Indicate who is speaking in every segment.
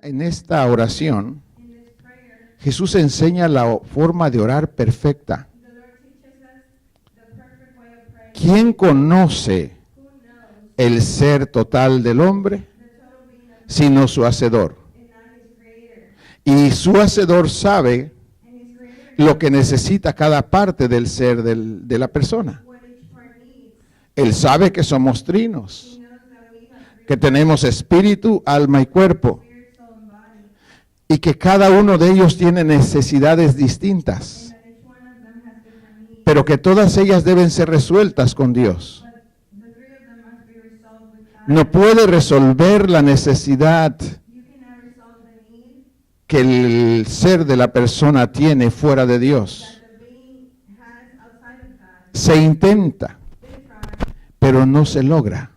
Speaker 1: En esta oración, Jesús enseña la forma de orar perfecta. ¿Quién conoce el ser total del hombre? Sino su Hacedor. Y su Hacedor sabe lo que necesita cada parte del ser de la persona. Él sabe que somos trinos, que tenemos espíritu, alma y cuerpo, y que cada uno de ellos tiene necesidades distintas, pero que todas ellas deben ser resueltas con Dios. No puede resolver la necesidad que el ser de la persona tiene fuera de Dios. Se intenta, pero no se logra.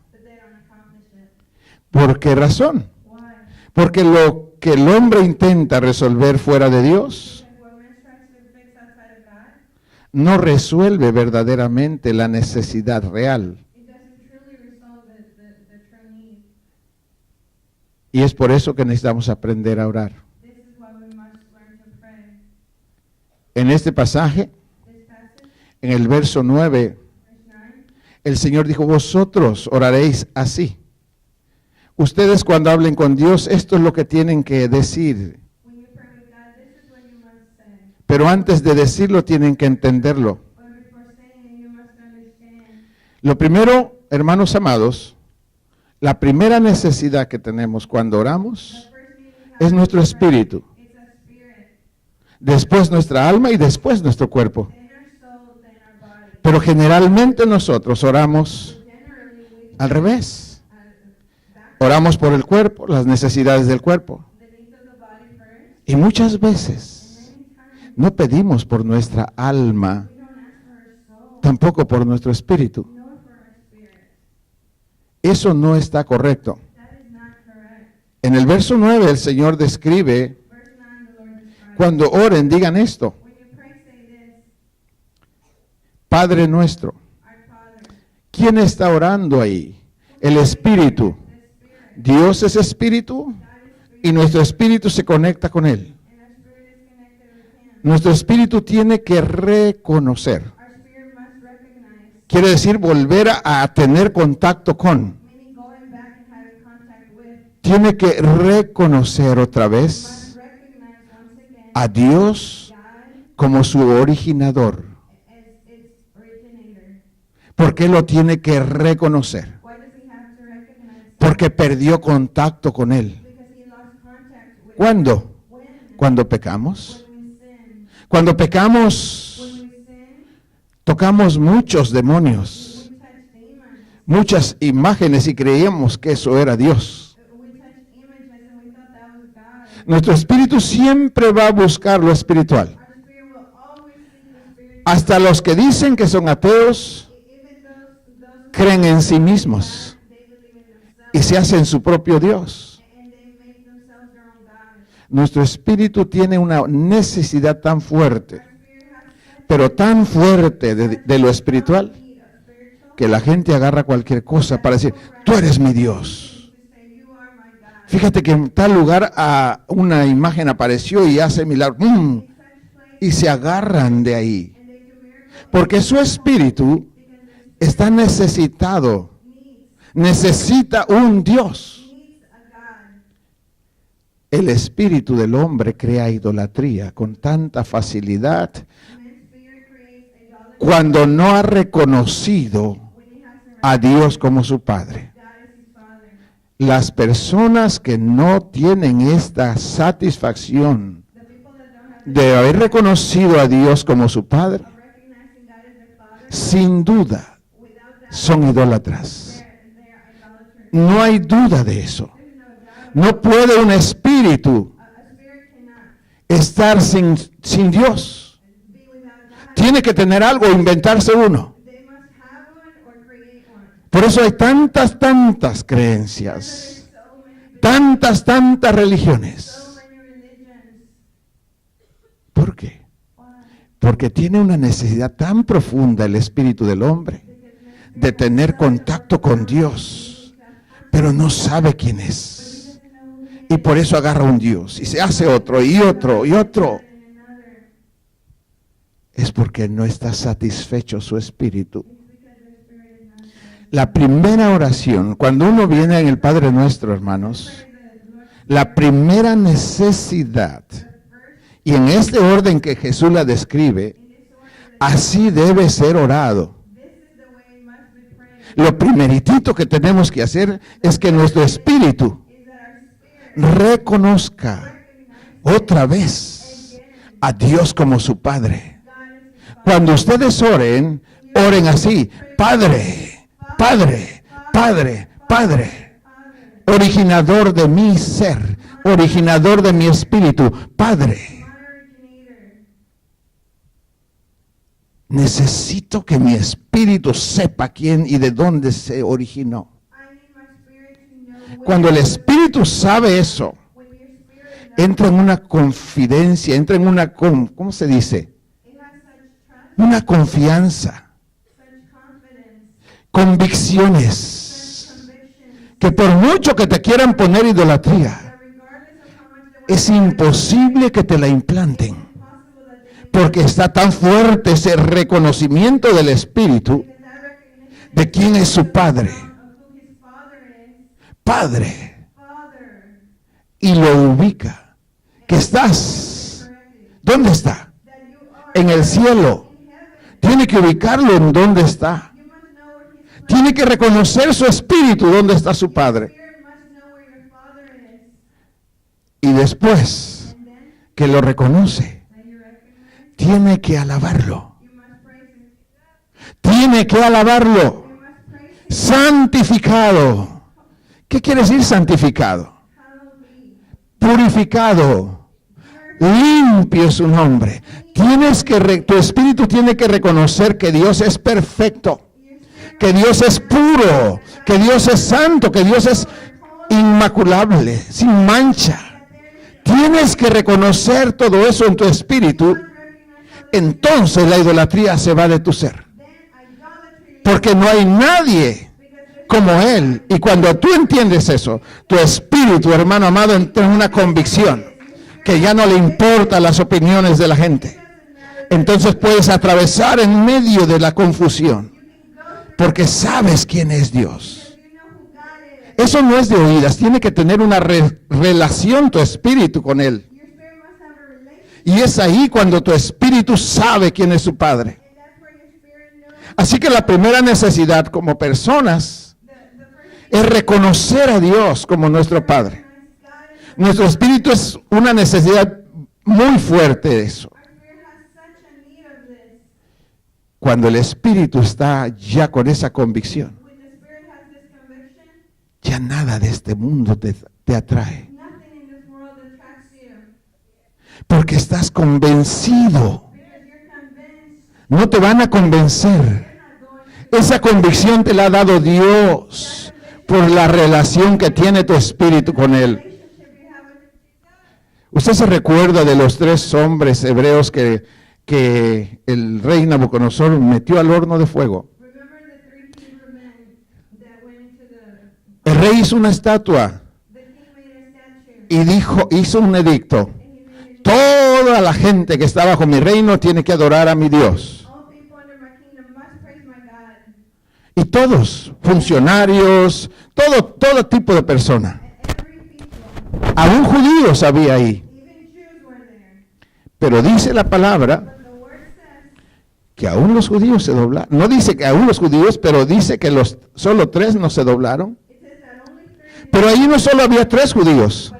Speaker 1: ¿Por qué razón? Porque lo que el hombre intenta resolver fuera de Dios no resuelve verdaderamente la necesidad real. Y es por eso que necesitamos aprender a orar. En este pasaje, en el verso 9, el Señor dijo, vosotros oraréis así. Ustedes cuando hablen con Dios, esto es lo que tienen que decir. Pero antes de decirlo, tienen que entenderlo. Lo primero, hermanos amados, la primera necesidad que tenemos cuando oramos es nuestro espíritu. Después nuestra alma y después nuestro cuerpo. Pero generalmente nosotros oramos al revés. Oramos por el cuerpo, las necesidades del cuerpo. Y muchas veces no pedimos por nuestra alma, tampoco por nuestro espíritu. Eso no está correcto. En el verso 9 el Señor describe, cuando oren, digan esto. Padre nuestro. ¿Quién está orando ahí? El Espíritu. Dios es Espíritu y nuestro espíritu se conecta con Él. Nuestro espíritu tiene que reconocer. Quiere decir volver a tener contacto con. Tiene que reconocer otra vez a Dios como su originador. ¿Por qué lo tiene que reconocer? Porque perdió contacto con Él. ¿Cuándo? Cuando pecamos. Cuando pecamos, tocamos muchos demonios, muchas imágenes y creíamos que eso era Dios. Nuestro espíritu siempre va a buscar lo espiritual. Hasta los que dicen que son ateos, creen en sí mismos y se hacen su propio Dios. Nuestro espíritu tiene una necesidad tan fuerte, pero tan fuerte de lo espiritual, que la gente agarra cualquier cosa para decir, tú eres mi Dios. Fíjate que en tal lugar una imagen apareció y hace milagros, y se agarran de ahí. Porque su espíritu está necesitado, necesita un Dios. El espíritu del hombre crea idolatría con tanta facilidad cuando no ha reconocido a Dios como su Padre. Las personas que no tienen esta satisfacción de haber reconocido a Dios como su Padre, sin duda son idólatras. No hay duda de eso. No puede un espíritu estar sin Dios. Tiene que tener algo, inventarse uno. Por eso hay tantas creencias, tantas religiones. ¿Por qué? Porque tiene una necesidad tan profunda el espíritu del hombre de tener contacto con Dios, pero no sabe quién es. Y por eso agarra un Dios y se hace otro y otro y otro. Es porque no está satisfecho su espíritu. La primera oración, cuando uno viene en el Padre Nuestro, hermanos, la primera necesidad, y en este orden que Jesús la describe, así debe ser orado. Lo primeritito que tenemos que hacer es que nuestro espíritu reconozca otra vez a Dios como su Padre. Cuando ustedes oren, oren así: Padre, Padre, Padre, Padre, originador de mi ser, originador de mi espíritu, Padre. Necesito que mi espíritu sepa quién y de dónde se originó. Cuando el espíritu sabe eso, entra en una confidencia, entra en una, ¿cómo se dice? Una confianza, convicciones, que por mucho que te quieran poner idolatría, es imposible que te la implanten. Porque está tan fuerte ese reconocimiento del Espíritu de quién es su Padre. Padre. Y lo ubica. ¿Qué estás? ¿Dónde está? En el cielo. Tiene que ubicarlo en dónde está. Tiene que reconocer su espíritu dónde está su Padre. Y después que lo reconoce, tiene que alabarlo. Tiene que alabarlo. Santificado. ¿Qué quiere decir santificado? Purificado. Limpio es su nombre. Tu espíritu tiene que reconocer que Dios es perfecto, que Dios es puro, que Dios es santo, que Dios es inmaculable, sin mancha. Tienes que reconocer todo eso en tu espíritu. Entonces la idolatría se va de tu ser. Porque no hay nadie como Él. Y cuando tú entiendes eso, tu espíritu, hermano amado, entra en una convicción que ya no le importan las opiniones de la gente. Entonces puedes atravesar en medio de la confusión, porque sabes quién es Dios. Eso no es de oídas, tiene que tener una relación tu espíritu con Él. Y es ahí cuando tu espíritu sabe quién es su Padre. Así que la primera necesidad como personas es reconocer a Dios como nuestro Padre. Nuestro espíritu es una necesidad muy fuerte de eso. Cuando el espíritu está ya con esa convicción, ya nada de este mundo te atrae. Porque estás convencido. No te van a convencer. Esa convicción te la ha dado Dios por la relación que tiene tu espíritu con Él. ¿Usted se recuerda de los 3 hombres hebreos que el rey Nabucodonosor metió al horno de fuego? El rey hizo una estatua y hizo un edicto: toda la gente que está bajo mi reino tiene que adorar a mi Dios. Y todos, funcionarios, todo tipo de persona. Aún judíos había ahí. Pero dice la palabra que aún los judíos se doblaron. No dice que aún los judíos, pero dice que solo 3 no se doblaron. Pero ahí no solo había 3 judíos.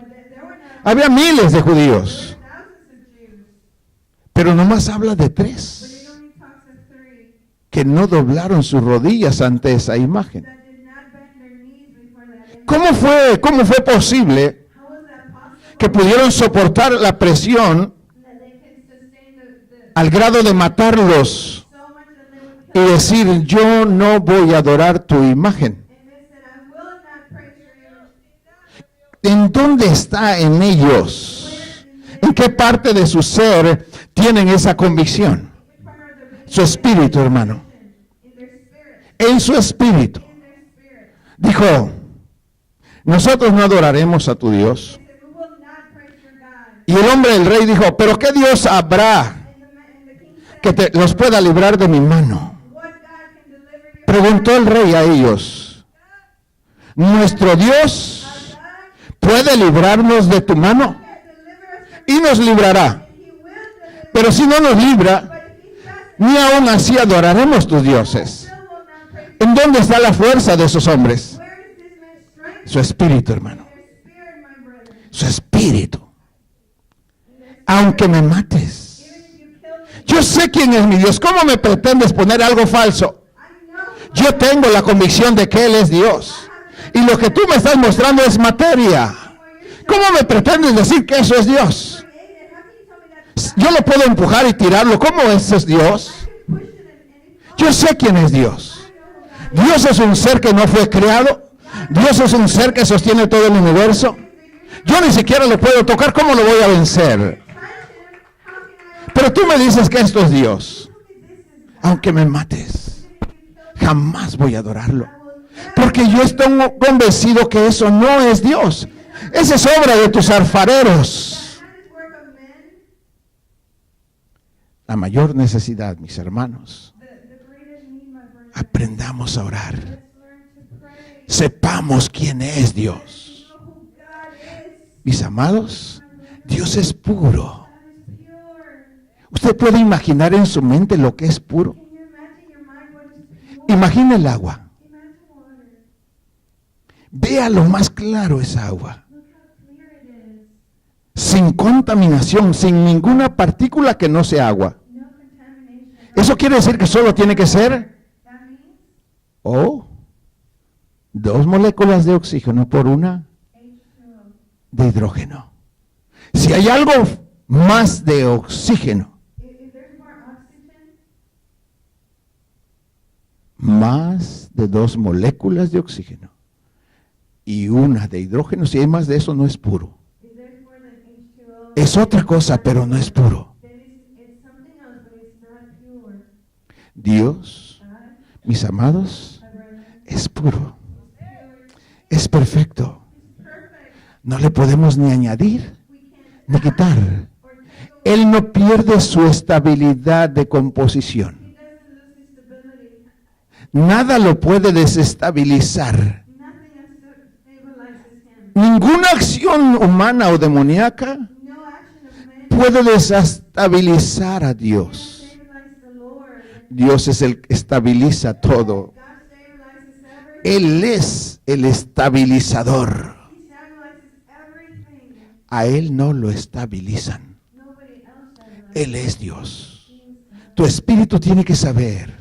Speaker 1: Había miles de judíos. Pero nomás habla de 3 que no doblaron sus rodillas ante esa imagen. ¿Cómo fue posible que pudieron soportar la presión al grado de matarlos y decir: yo no voy a adorar tu imagen? ¿En dónde está en ellos? ¿En qué parte de su ser tienen esa convicción? Su espíritu, hermano. En su espíritu. Dijo: nosotros no adoraremos a tu Dios. Y el hombre del rey dijo, pero ¿qué Dios habrá que los pueda librar de mi mano? Preguntó el rey a ellos, ¿nuestro Dios puede librarnos de tu mano? Y nos librará. Pero si no nos libra, ni aún así adoraremos tus dioses. ¿En dónde está la fuerza de esos hombres? Su espíritu, hermano. Su espíritu. Aunque me mates, yo sé quién es mi Dios. ¿Cómo me pretendes poner algo falso? Yo tengo la convicción de que Él es Dios. Y lo que tú me estás mostrando es materia. ¿Cómo me pretendes decir que eso es Dios? Yo lo puedo empujar y tirarlo. ¿Cómo eso es Dios? Yo sé quién es Dios. Dios es un ser que no fue creado. Dios es un ser que sostiene todo el universo. Yo ni siquiera lo puedo tocar. ¿Cómo lo voy a vencer? Pero tú me dices que esto es Dios. Aunque me mates, jamás voy a adorarlo. Porque yo estoy convencido que eso no es Dios. Esa es obra de tus alfareros. La mayor necesidad, mis hermanos, aprendamos a orar. Sepamos quién es Dios. Mis amados, Dios es puro. ¿Usted puede imaginar en su mente lo que es puro? Imagine el agua. Vea lo más claro esa agua. Sin contaminación, sin ninguna partícula que no sea agua. Eso quiere decir que solo tiene que ser dos moléculas de oxígeno por una de hidrógeno. Si hay algo más de oxígeno, más de 2 moléculas de oxígeno y una de hidrógeno, si hay más de eso, no es puro. Es otra cosa, pero no es puro. Dios, mis amados, es puro. Es perfecto. No le podemos ni añadir ni quitar. Él no pierde su estabilidad de composición. Nada lo puede desestabilizar. Ninguna acción humana o demoníaca puede desestabilizar a Dios. Dios es el que estabiliza todo. Él es el estabilizador. A Él no lo estabilizan. Él es Dios. Tu espíritu tiene que saber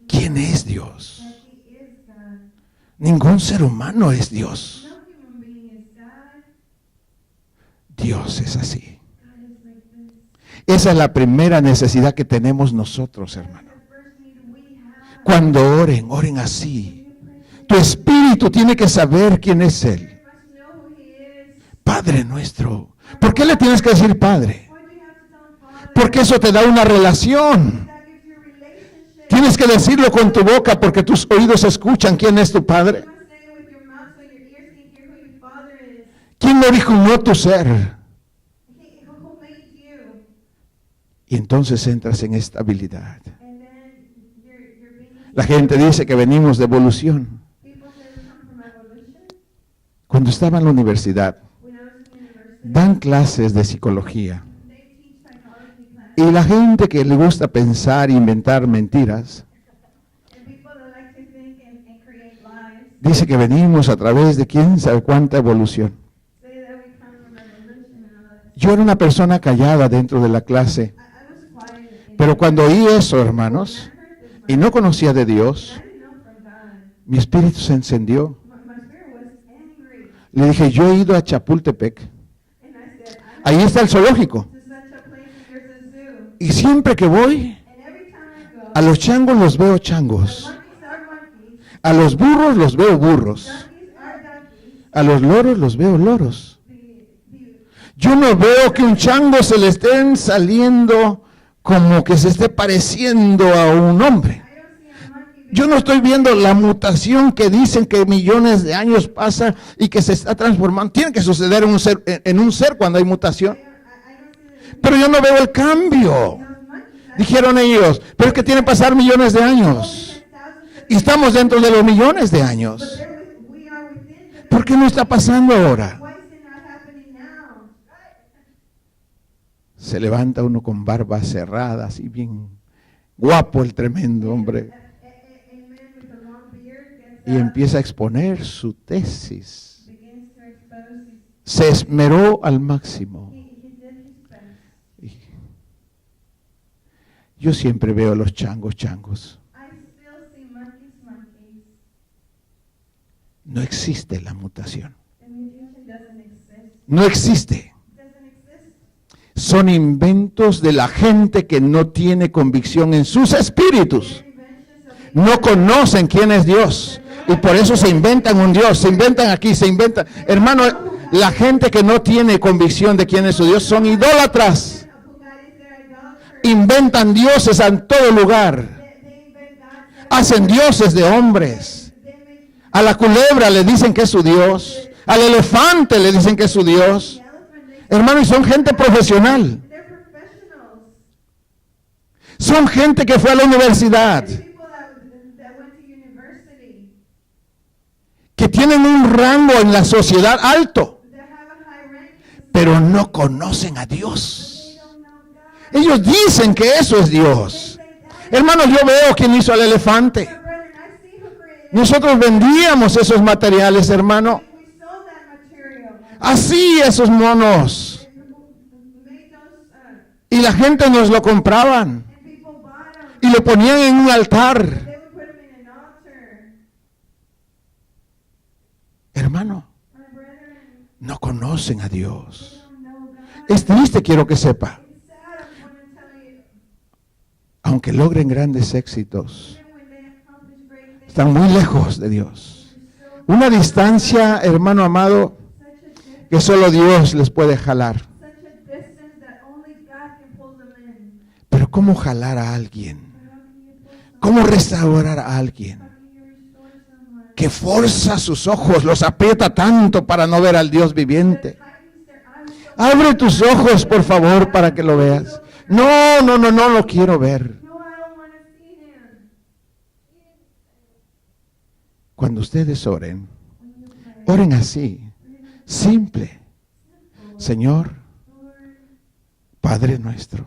Speaker 1: quién es Dios. Ningún ser humano es Dios. Dios es así. Esa es la primera necesidad que tenemos nosotros, hermano. Cuando oren así. Tu espíritu tiene que saber quién es Él. Padre nuestro. ¿Por qué le tienes que decir Padre? Porque eso te da una relación. Tienes que decirlo con tu boca porque tus oídos escuchan quién es tu Padre. ¿Quién originó tu ser? Y entonces entras en estabilidad. La gente dice que venimos de evolución. Cuando estaba en la universidad, dan clases de psicología. Y la gente que le gusta pensar e inventar mentiras, dice que venimos a través de quién sabe cuánta evolución. Yo era una persona callada dentro de la clase. Pero cuando oí eso, hermanos, y no conocía de Dios, mi espíritu se encendió. Le dije, yo he ido a Chapultepec. Ahí está el zoológico. Y siempre que voy, a los changos los veo changos. A los burros los veo burros. A los loros los veo loros. Yo no veo que un chango se le estén saliendo como que se esté pareciendo a un hombre. Yo no estoy viendo la mutación que dicen que millones de años pasa y que se está transformando. Tiene que suceder en un ser cuando hay mutación. Pero yo no veo el cambio. Dijeron ellos, pero es que tiene que pasar millones de años. Y estamos dentro de los millones de años. ¿Por qué no está pasando ahora? Se levanta uno con barba cerrada, así bien guapo el tremendo hombre. Y empieza a exponer su tesis. Se esmeró al máximo. Yo siempre veo los changos. No existe la mutación. No existe. Son inventos de la gente que no tiene convicción en sus espíritus. No conocen quién es Dios. Y por eso se inventan un Dios. Se inventan aquí, se inventan. Hermano, la gente que no tiene convicción de quién es su Dios son idólatras. Inventan dioses en todo lugar. Hacen dioses de hombres. A la culebra le dicen que es su Dios. Al elefante le dicen que es su Dios. Hermano, y son gente profesional. Son gente que fue a la universidad. Que tienen un rango en la sociedad alto. Pero no conocen a Dios. Ellos dicen que eso es Dios. Hermano, yo veo quién hizo al elefante. Nosotros vendíamos esos materiales, hermano. Así esos monos. Y la gente nos lo compraban. Y lo ponían en un altar. Hermano, no conocen a Dios. Es triste, quiero que sepa. Aunque logren grandes éxitos, están muy lejos de Dios. Una distancia, hermano amado, que solo Dios les puede jalar. Pero ¿cómo jalar a alguien? ¿Cómo restaurar a alguien que forza sus ojos, los aprieta tanto para no ver al Dios viviente? Abre tus ojos, por favor, para que lo veas. No lo quiero ver. Cuando ustedes oren así, simple. Señor, Padre nuestro,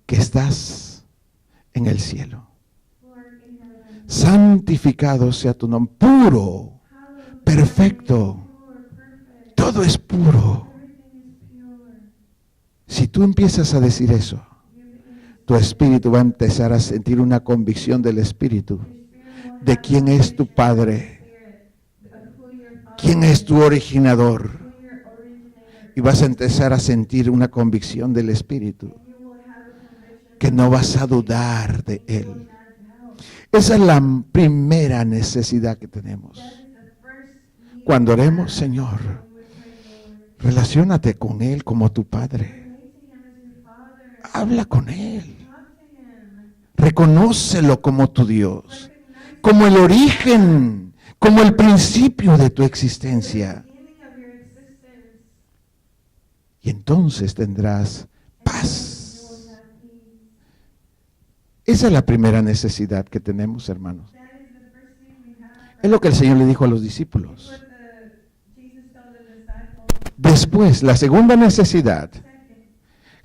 Speaker 1: que estás en el cielo, santificado sea tu nombre, puro, perfecto, todo es puro. Si tú empiezas a decir eso, tu espíritu va a empezar a sentir una convicción del espíritu de quién es tu Padre, quién es tu originador, y vas a empezar a sentir una convicción del espíritu que no vas a dudar de Él. Esa es la primera necesidad que tenemos. Cuando oremos, Señor, relaciónate con Él como tu Padre. Habla con Él. Reconócelo como tu Dios, como el origen, como el principio de tu existencia. Y entonces tendrás paz. Esa es la primera necesidad que tenemos, hermanos. Es lo que el Señor le dijo a los discípulos. Después, la segunda necesidad,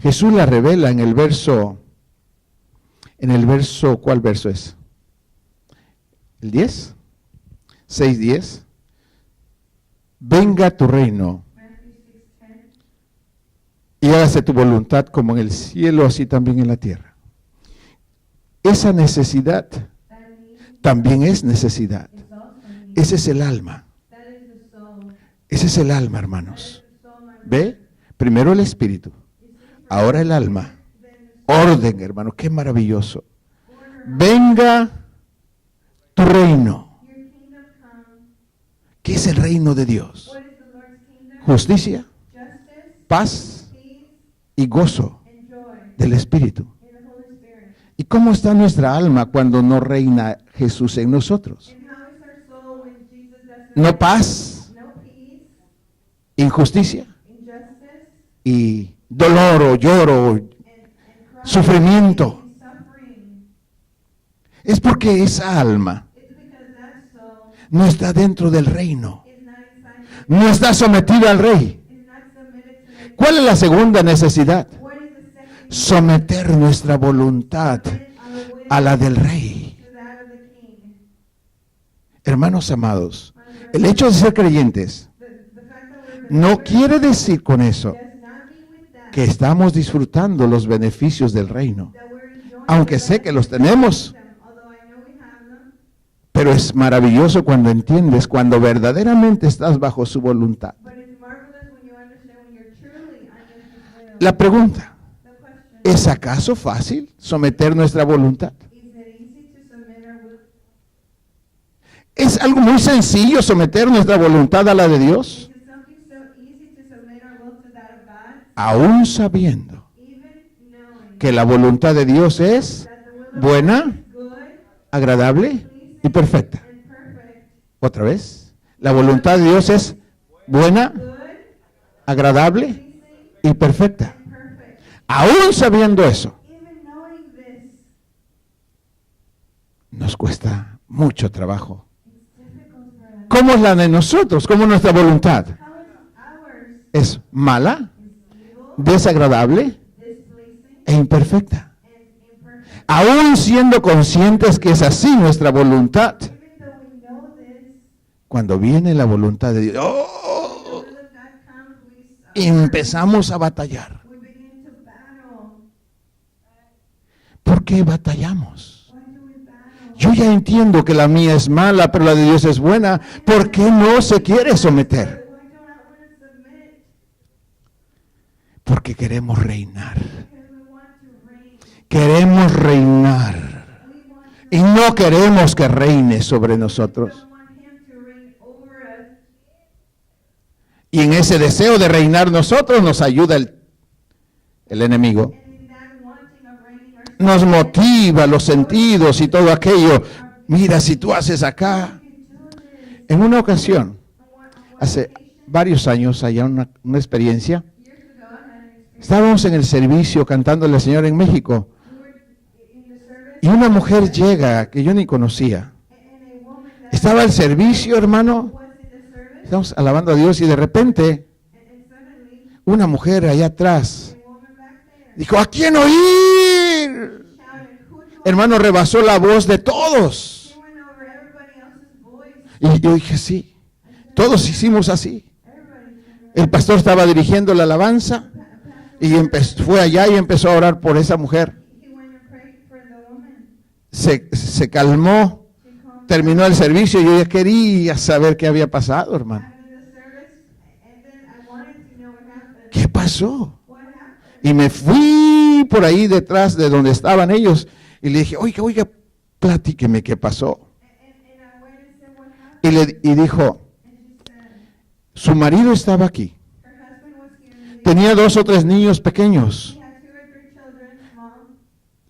Speaker 1: Jesús la revela en el verso, ¿cuál verso es? ¿El 10? 6:10. Venga tu reino y hágase tu voluntad como en el cielo, así también en la tierra. Esa necesidad también es necesidad. Ese es el alma. Ese es el alma, hermanos. ¿Ve? Primero el espíritu, ahora el alma. Orden, hermano, qué maravilloso. Venga tu reino. ¿Qué es el reino de Dios? Justicia, paz y gozo del espíritu. ¿Y cómo está nuestra alma cuando no reina Jesús en nosotros? No paz, injusticia y dolor o lloro, sufrimiento. Es porque esa alma no está dentro del reino, no está sometida al rey. ¿Cuál es la segunda necesidad? Someter nuestra voluntad a la del rey. Hermanos amados, el hecho de ser creyentes no quiere decir con eso que estamos disfrutando los beneficios del reino, aunque sé que los tenemos. Pero es maravilloso cuando entiendes, cuando verdaderamente estás bajo su voluntad. La pregunta, ¿es acaso fácil someter nuestra voluntad? ¿Es algo muy sencillo someter nuestra voluntad a la de Dios? Aún sabiendo que la voluntad de Dios es buena, agradable y perfecta. Otra vez, la voluntad de Dios es buena, agradable y perfecta. Aún sabiendo eso, nos cuesta mucho trabajo. ¿Cómo es la de nosotros? ¿Cómo es nuestra voluntad? Es mala, desagradable e imperfecta. Aún siendo conscientes que es así nuestra voluntad, cuando viene la voluntad de Dios, ¡oh!, empezamos a batallar. ¿Por qué batallamos? Yo ya entiendo que la mía es mala, pero la de Dios es buena. ¿Por qué no se quiere someter? Porque queremos reinar. Queremos reinar. Y no queremos que reine sobre nosotros. Y en ese deseo de reinar nosotros nos ayuda el enemigo. Nos motiva los sentidos y todo aquello. Mira, si tú haces acá. En una ocasión, hace varios años, allá una experiencia, estábamos en el servicio cantándole al Señor en México. Y una mujer llega que yo ni conocía. Estaba el servicio, hermano. Estamos alabando a Dios y de repente una mujer allá atrás dijo, ¿a quién oír? Hermano, rebasó la voz de todos. Y yo dije, sí, todos hicimos así. El pastor estaba dirigiendo la alabanza y fue allá y empezó a orar por esa mujer. Se calmó, terminó el servicio y yo ya quería saber qué había pasado, hermano. ¿Qué pasó? Y me fui por ahí detrás de donde estaban ellos y le dije, oiga, platíqueme qué pasó. Y dijo, su marido estaba aquí. Tenía 2 o 3 niños pequeños.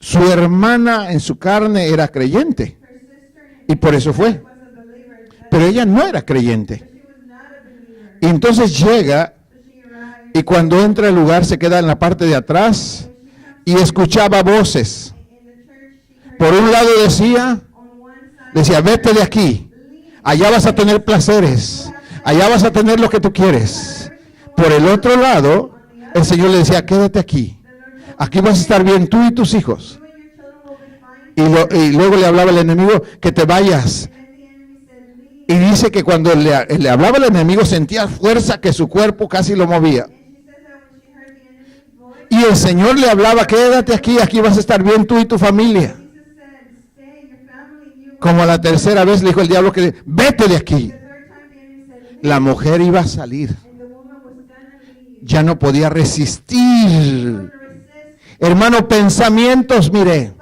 Speaker 1: Su hermana en su carne era creyente y por eso fue. Pero ella no era creyente. Y entonces llega y cuando entra al lugar se queda en la parte de atrás y escuchaba voces. Por un lado decía, vete de aquí, allá vas a tener placeres, allá vas a tener lo que tú quieres. Por el otro lado, el Señor le decía, quédate aquí, aquí vas a estar bien tú y tus hijos. Y luego le hablaba al enemigo, que te vayas. Y dice que cuando le hablaba al enemigo sentía fuerza que su cuerpo casi lo movía. Y el Señor le hablaba, quédate aquí, aquí vas a estar bien tú y tu familia. Como a la tercera vez le dijo el diablo que vete de aquí. La mujer iba a salir. Ya no podía resistir. Hermano, pensamientos, mire.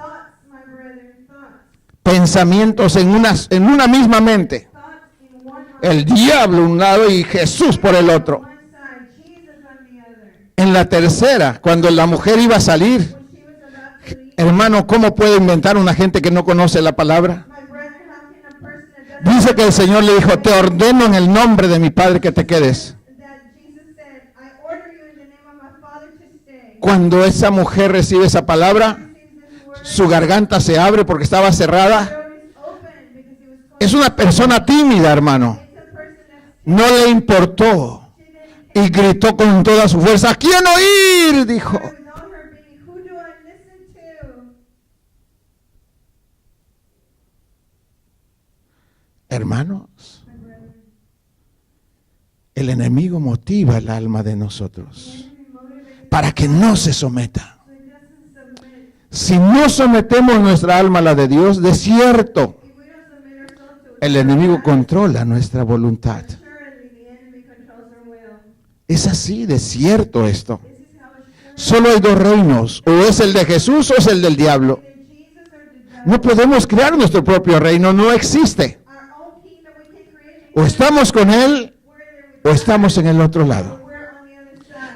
Speaker 1: Pensamientos en una misma mente. El diablo un lado y Jesús por el otro. En la tercera, cuando la mujer iba a salir, Hermano, ¿cómo puede inventar una gente que no conoce la palabra? Dice que el Señor le dijo, te ordeno en el nombre de mi Padre que te quedes. Cuando esa mujer recibe esa palabra, su garganta se abre porque estaba cerrada. Es una persona tímida, hermano. No le importó y gritó con toda su fuerza, ¿a quién oír? Dijo. Hermanos, el enemigo motiva el alma de nosotros para que no se someta. Si no sometemos nuestra alma a la de Dios, de cierto, el enemigo controla nuestra voluntad. Es así, de cierto esto. Solo hay dos reinos, o es el de Jesús o es el del diablo. No podemos crear nuestro propio reino, no existe. O estamos con Él, o estamos en el otro lado.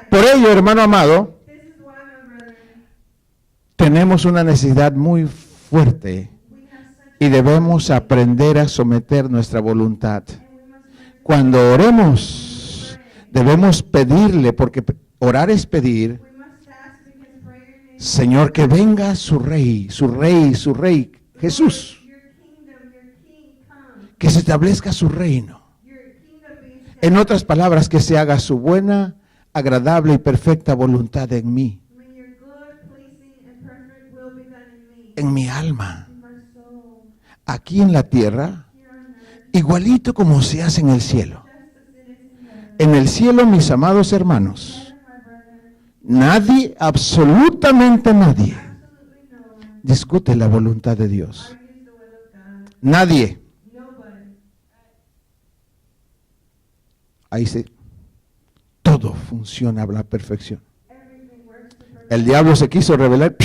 Speaker 1: Por ello, hermano amado, tenemos una necesidad muy fuerte y debemos aprender a someter nuestra voluntad. Cuando oremos, debemos pedirle, porque orar es pedir, Señor, que venga su rey, Jesús. Que se establezca su reino. En otras palabras, que se haga su buena, agradable y perfecta voluntad en mí. En mi alma. Aquí en la tierra, igualito como se hace en el cielo. En el cielo, mis amados hermanos, nadie, absolutamente nadie, discute la voluntad de Dios. Nadie. Ahí todo funciona a la perfección. El diablo se quiso rebelar.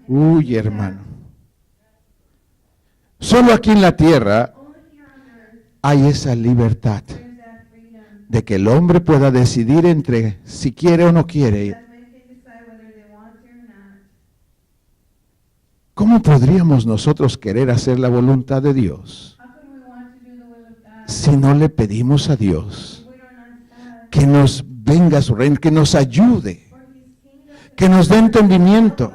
Speaker 1: Uy, hermano. Solo aquí en la tierra hay esa libertad de que el hombre pueda decidir entre si quiere o no quiere. ¿Cómo podríamos nosotros querer hacer la voluntad de Dios si no le pedimos a Dios que nos venga a su reino, que nos ayude, que nos dé entendimiento,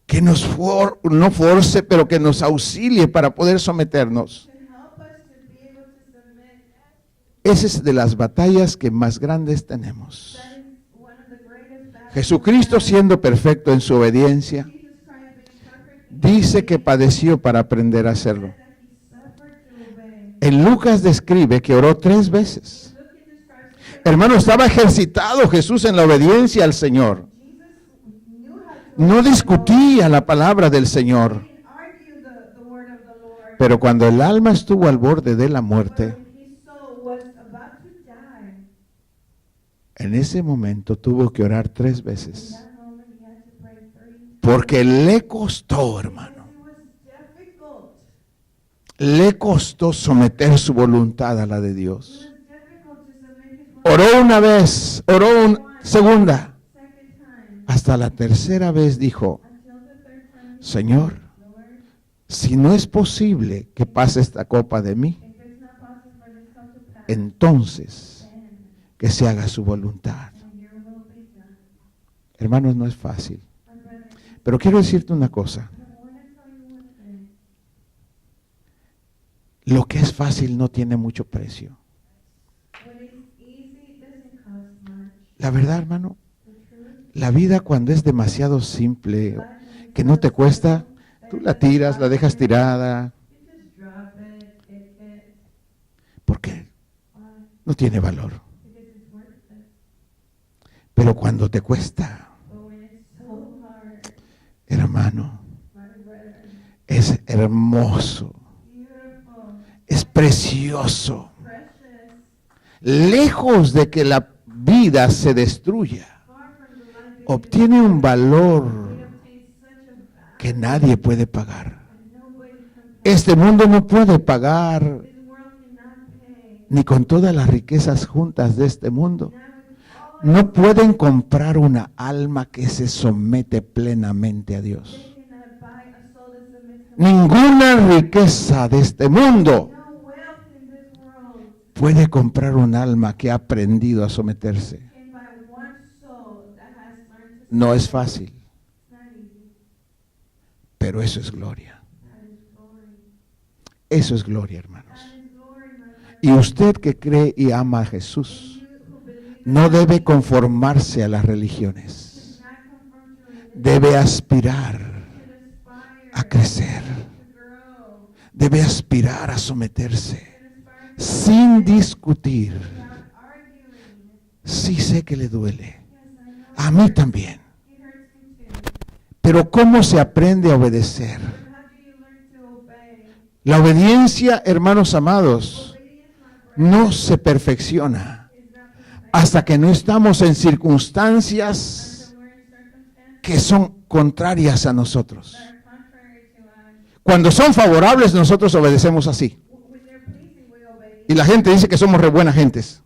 Speaker 1: que nos no force, pero que nos auxilie para poder someternos? Esa es de las batallas que más grandes tenemos. Jesucristo, siendo perfecto en su obediencia, dice que padeció para aprender a hacerlo. En Lucas describe que oró 3 veces. Hermano, estaba ejercitado Jesús en la obediencia al Señor. No discutía la palabra del Señor. Pero cuando el alma estuvo al borde de la muerte, en ese momento tuvo que orar 3 veces. Porque le costó, hermano. Le costó someter su voluntad a la de Dios. Oró una vez, oró una segunda. Hasta la tercera vez dijo, Señor, si no es posible que pase esta copa de mí, entonces que se haga su voluntad. Hermanos, no es fácil. Pero quiero decirte una cosa. Lo que es fácil no tiene mucho precio. La verdad, hermano, la vida cuando es demasiado simple, que no te cuesta, tú la tiras, la dejas tirada. Porque no tiene valor. Pero cuando te cuesta, hermano, es hermoso, es precioso. Lejos de que la vida se destruya, obtiene un valor que nadie puede pagar. Este mundo no puede pagar, ni con todas las riquezas juntas de este mundo, no pueden comprar una alma que se somete plenamente a Dios. Ninguna riqueza de este mundo puede comprar un alma que ha aprendido a someterse. No es fácil, pero eso es gloria. Eso es gloria, hermanos. Y usted que cree y ama a Jesús, no debe conformarse a las religiones. Debe aspirar a crecer. Debe aspirar a someterse sin discutir. Sí sé que le duele. A mí también. Pero ¿cómo se aprende a obedecer? La obediencia, hermanos amados, no se perfecciona hasta que no estamos en circunstancias que son contrarias a nosotros. Cuando son favorables, nosotros obedecemos así. Y la gente dice que somos re buenas gentes.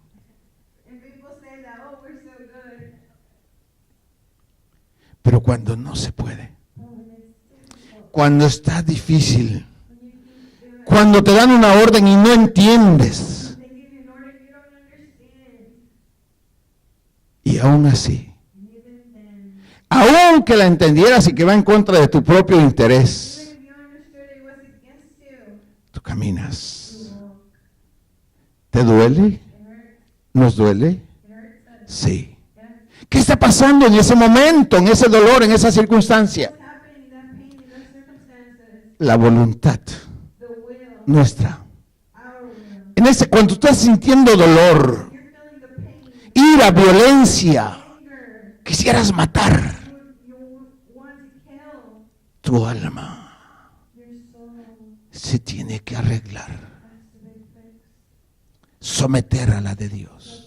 Speaker 1: Pero cuando no se puede, cuando está difícil, cuando te dan una orden y no entiendes, y aún así, aunque la entendieras y que va en contra de tu propio interés, tú caminas. ¿Te duele? ¿Nos duele? Sí. ¿Qué está pasando en ese momento, en ese dolor, en esa circunstancia? La voluntad nuestra. Cuando estás sintiendo dolor, ira, violencia, quisieras matar, tu alma se tiene que arreglar, someter a la de Dios.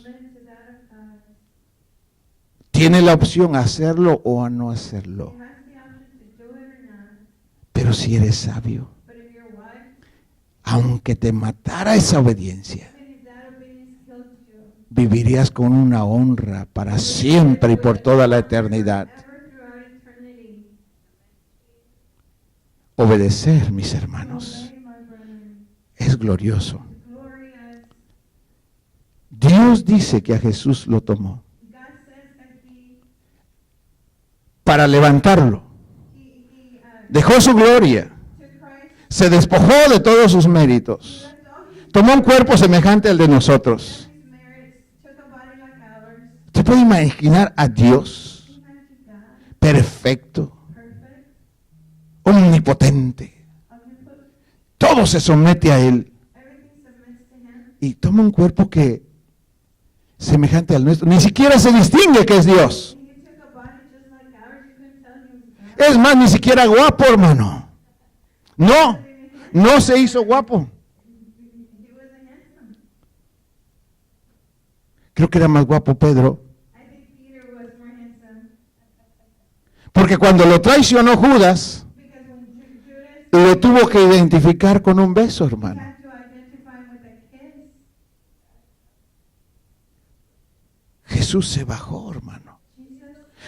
Speaker 1: Tiene la opción a hacerlo o a no hacerlo. Pero si eres sabio, aunque te matara esa obediencia, vivirías con una honra para siempre y por toda la eternidad. Obedecer, mis hermanos, es glorioso. Dios dice que a Jesús lo tomó para levantarlo. Dejó su gloria. Se despojó de todos sus méritos. Tomó un cuerpo semejante al de nosotros. ¿Usted puede imaginar a Dios perfecto, omnipotente? Todo se somete a Él. Y toma un cuerpo que semejante al nuestro. Ni siquiera se distingue que es Dios. Es más, ni siquiera guapo, hermano. No se hizo guapo. Creo que era más guapo Pedro. Porque cuando lo traicionó Judas, lo tuvo que identificar con un beso, hermano. Jesús se bajó, hermano.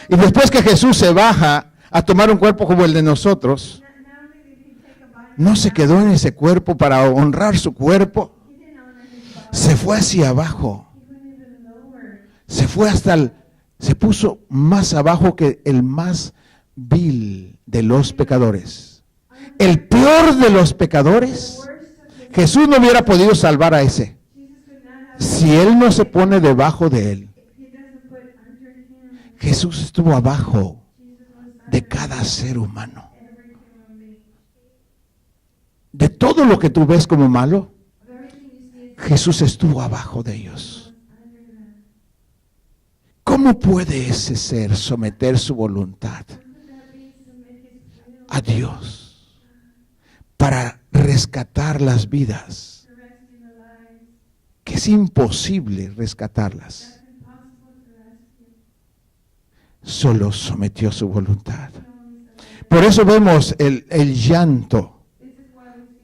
Speaker 1: Y después que Jesús se baja a tomar un cuerpo como el de nosotros, no se quedó en ese cuerpo para honrar su cuerpo. Se fue hacia abajo. Se fue se puso más abajo que el más vil de los pecadores. El peor de los pecadores. Jesús no hubiera podido salvar a ese si Él no se pone debajo de Él. Jesús estuvo abajo de cada ser humano. De todo lo que tú ves como malo, Jesús estuvo abajo de ellos. ¿Cómo puede ese ser someter su voluntad a Dios para rescatar las vidas? Que es imposible rescatarlas. Solo sometió su voluntad. Por eso vemos el llanto,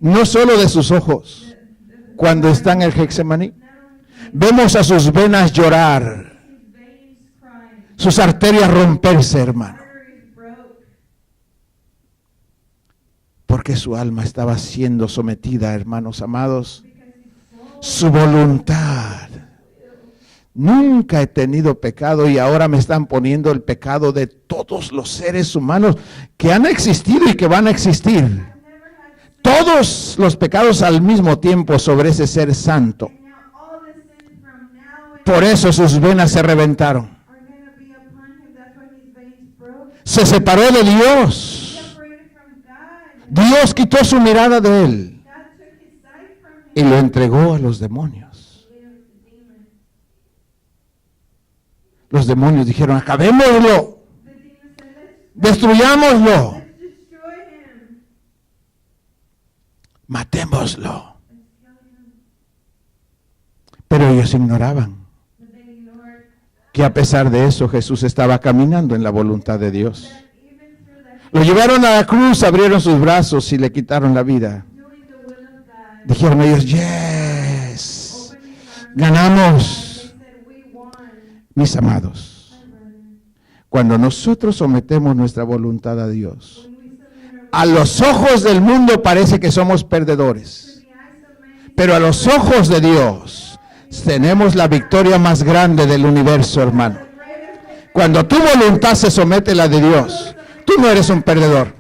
Speaker 1: no solo de sus ojos, cuando está en el Getsemaní. Vemos a sus venas llorar. sus arterias romperse, hermano. Porque su alma estaba siendo sometida, hermanos amados. Su voluntad. Nunca he tenido pecado y ahora me están poniendo el pecado de todos los seres humanos que han existido y que van a existir. Todos los pecados al mismo tiempo sobre ese ser santo. Por eso sus venas se reventaron. Se separó de Dios. Dios quitó su mirada de él y lo entregó a los demonios. Los demonios dijeron: acabémoslo, destruyámoslo, matémoslo. Pero ellos ignoraban que a pesar de eso Jesús estaba caminando en la voluntad de Dios. Lo llevaron a la cruz, abrieron sus brazos y le quitaron la vida. Dijeron ellos: yes, ganamos. Mis amados, cuando nosotros sometemos nuestra voluntad a Dios, a los ojos del mundo parece que somos perdedores, pero a los ojos de Dios tenemos la victoria más grande del universo, hermano. Cuando tu voluntad se somete a la de Dios, tú no eres un perdedor,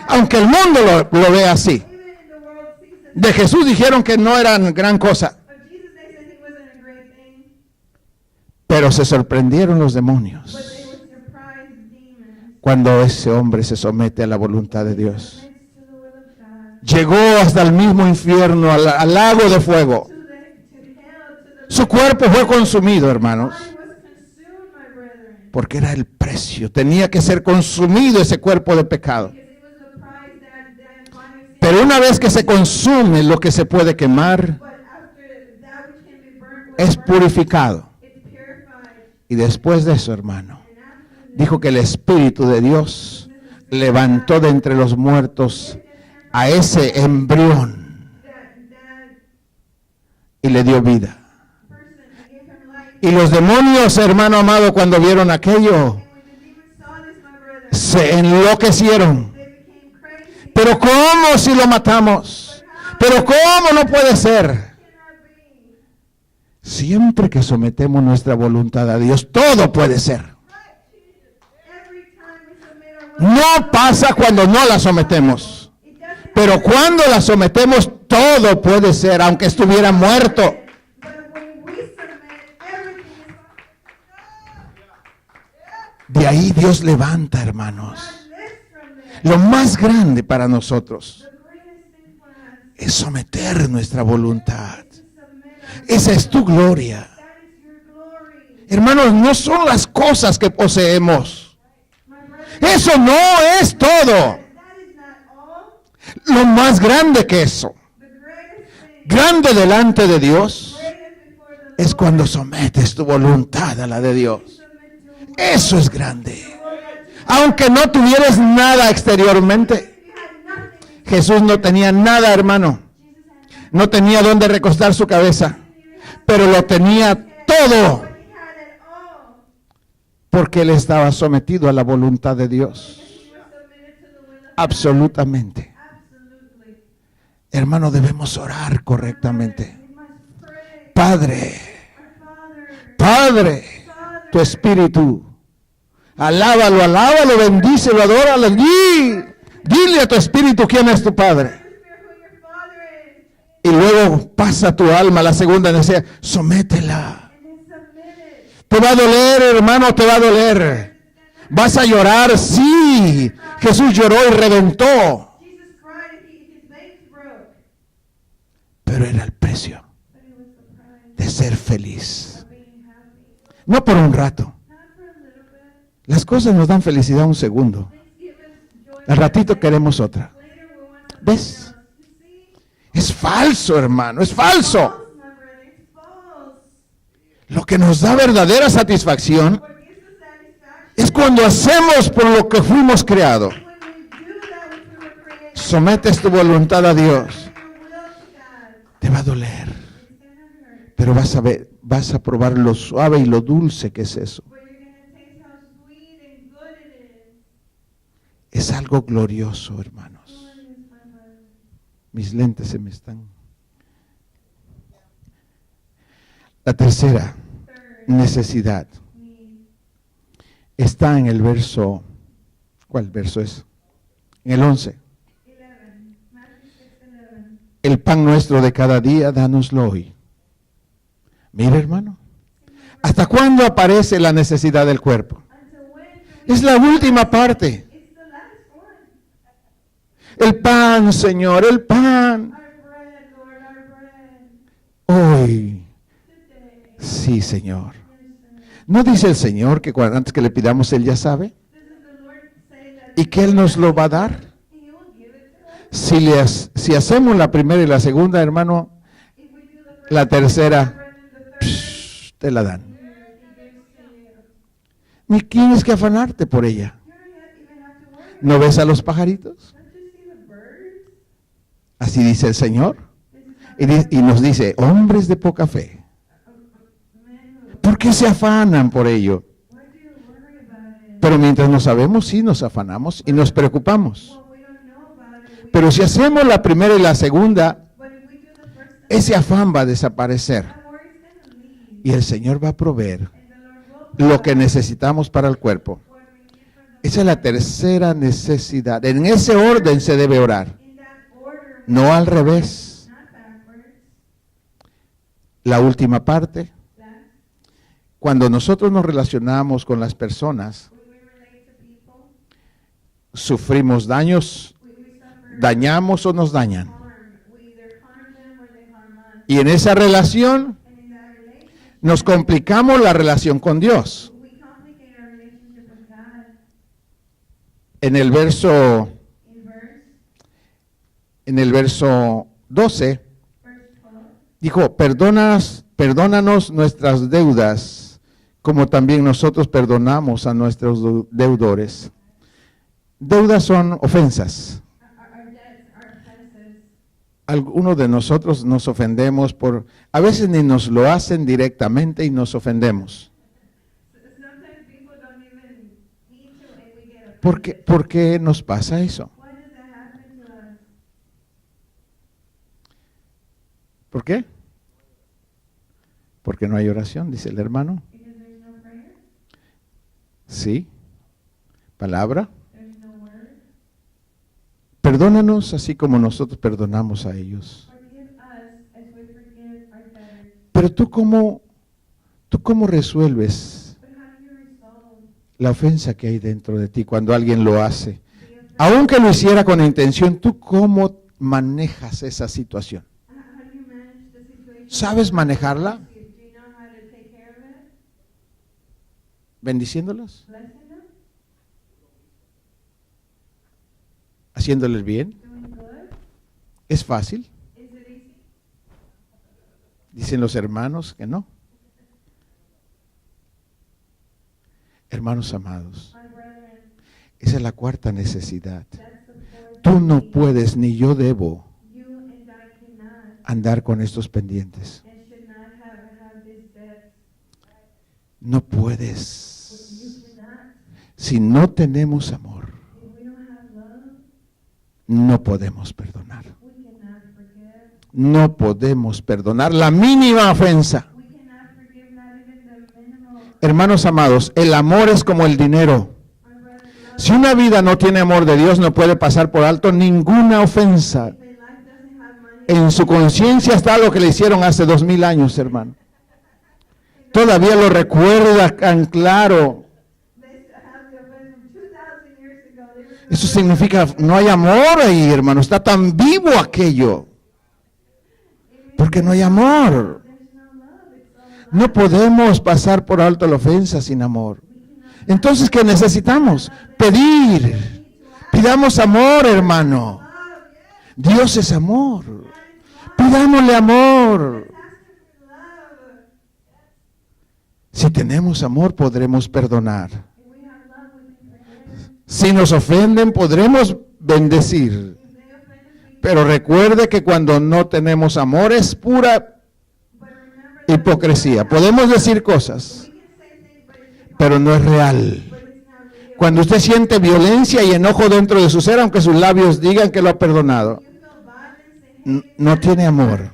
Speaker 1: aunque el mundo lo vea así. De Jesús dijeron que no era gran cosa, pero se sorprendieron los demonios cuando ese hombre se somete a la voluntad de Dios. Llegó hasta el mismo infierno, al lago de fuego. Su cuerpo fue consumido, hermanos, porque era el precio. Tenía que ser consumido ese cuerpo de pecado. Pero una vez que se consume lo que se puede quemar, es purificado. Y después de eso, hermano, dijo que el Espíritu de Dios levantó de entre los muertos a ese embrión y le dio vida. Y los demonios, hermano amado, cuando vieron aquello, se enloquecieron. Pero ¿cómo si lo matamos? Pero ¿cómo no puede ser? Siempre que sometemos nuestra voluntad a Dios, todo puede ser. No pasa cuando no la sometemos. Pero cuando la sometemos, todo puede ser, aunque estuviera muerto. De ahí Dios levanta, hermanos. Lo más grande para nosotros es someter nuestra voluntad. Esa es tu gloria. Hermanos, no son las cosas que poseemos. Eso no es todo. Lo más grande que eso, grande delante de Dios, es cuando sometes tu voluntad a la de Dios. Eso es grande. Aunque no tuvieras nada exteriormente. Jesús no tenía nada, hermano. No tenía dónde recostar su cabeza, pero lo tenía todo, porque él estaba sometido a la voluntad de Dios. Absolutamente. Hermano, debemos orar correctamente. Padre, Padre, tu Espíritu, alábalo, alábalo, bendícelo, adóralo. Dile a tu Espíritu quién es tu Padre. Y luego pasa tu alma, la segunda necesidad, sométela. Te va a doler, hermano, te va a doler. Vas a llorar, sí. Jesús lloró y reventó. Pero era el precio de ser feliz. No por un rato. Las cosas nos dan felicidad un segundo. Al ratito queremos otra. ¿Ves? Es falso, hermano, es falso. Lo que nos da verdadera satisfacción es cuando hacemos por lo que fuimos creados. Sometes tu voluntad a Dios. Te va a doler, pero vas a probar lo suave y lo dulce que es eso. Es algo glorioso, hermanos. Mis lentes se me están. La tercera necesidad está en el verso. ¿Cuál verso es? En el 11. El pan nuestro de cada día, dánoslo hoy. Mira, hermano, ¿hasta cuándo aparece la necesidad del cuerpo? Es la última parte. El pan, Señor, el pan. Hoy. Sí, Señor. ¿No dice el Señor que antes que le pidamos Él ya sabe? ¿Y que Él nos lo va a dar? Si hacemos la primera y la segunda, hermano, la tercera, te la dan. Ni tienes que afanarte por ella. ¿No ves a los pajaritos? Así dice el Señor. Y nos dice, hombres de poca fe. ¿Por qué se afanan por ello? Pero mientras no sabemos, sí nos afanamos y nos preocupamos. Pero si hacemos la primera y la segunda, ese afán va a desaparecer. Y el Señor va a proveer lo que necesitamos para el cuerpo. Esa es la tercera necesidad. En ese orden se debe orar. No al revés. La última parte. Cuando nosotros nos relacionamos con las personas, sufrimos daños, dañamos o nos dañan. Y en esa relación nos complicamos la relación con Dios. En el verso 12 dijo, perdónanos nuestras deudas, como también nosotros perdonamos a nuestros deudores. Deudas son ofensas. Algunos de nosotros nos ofendemos a veces ni nos lo hacen directamente y nos ofendemos. ¿Por qué nos pasa eso? ¿Por qué? Porque no hay oración, dice el hermano. Sí. Palabra. Perdónanos así como nosotros perdonamos a ellos. Pero tú cómo resuelves la ofensa que hay dentro de ti cuando alguien lo hace? Aunque lo hiciera con intención, ¿tú cómo manejas esa situación? ¿Sabes manejarla? ¿Bendiciéndolos? ¿Haciéndoles bien? ¿Es fácil? Dicen los hermanos que no. Hermanos amados, esa es la cuarta necesidad. Tú no puedes, ni yo debo, andar con estos pendientes. No puedes. Si no tenemos amor, no podemos perdonar. No podemos perdonar la mínima ofensa. Hermanos amados, el amor es como el dinero. Si una vida no tiene amor de Dios, no puede pasar por alto ninguna ofensa. En su conciencia está lo que le hicieron hace 2000 años, hermano. Todavía lo recuerda tan claro. Eso significa, no hay amor ahí, hermano. Está tan vivo aquello. Porque no hay amor. No podemos pasar por alto la ofensa sin amor. Entonces, ¿qué necesitamos? Pedir. Pidamos amor, hermano. Dios es amor. Pidámosle amor. Si tenemos amor, podremos perdonar. Si nos ofenden, podremos bendecir. Pero recuerde que cuando no tenemos amor es pura hipocresía. Podemos decir cosas, pero no es real. Cuando usted siente violencia y enojo dentro de su ser, aunque sus labios digan que lo ha perdonado, no tiene amor.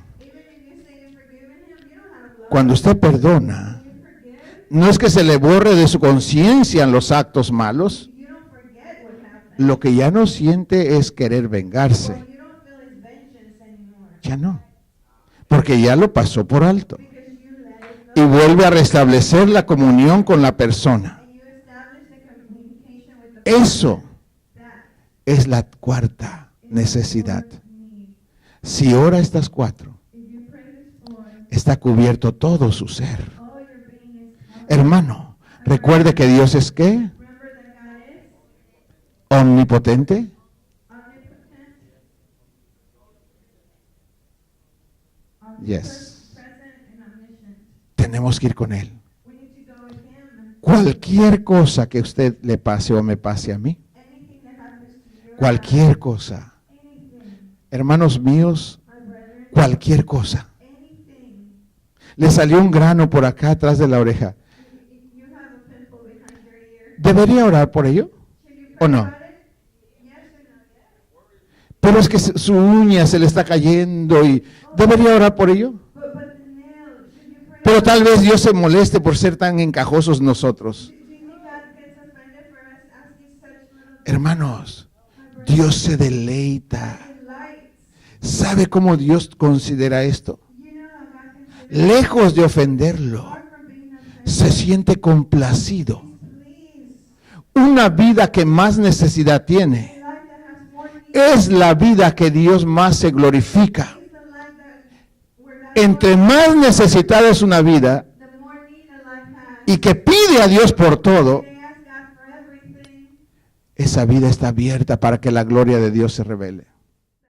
Speaker 1: Cuando usted perdona, no es que se le borre de su conciencia los actos malos. Lo que ya no siente es querer vengarse. Ya no. Porque ya lo pasó por alto. Y vuelve a restablecer la comunión con la persona. Eso es la cuarta necesidad. Si ora estas 4, está cubierto todo su ser. Hermano, recuerde que Dios es ¿qué? Omnipotente. Yes. Tenemos que ir con Él. Cualquier cosa que usted le pase o me pase a mí, cualquier cosa, hermanos míos, cualquier cosa. Le salió un grano por acá atrás de la oreja. ¿Debería orar por ello o no? Pero es que su uña se le está cayendo y ¿debería orar por ello? Pero tal vez Dios se moleste por ser tan encajosos nosotros. Hermanos, Dios se deleita. ¿Sabe cómo Dios considera esto? Lejos de ofenderlo, se siente complacido. Una vida que más necesidad tiene es la vida que Dios más se glorifica. Entre más necesitada es una vida y que pide a Dios por todo, esa vida está abierta para que la gloria de Dios se revele.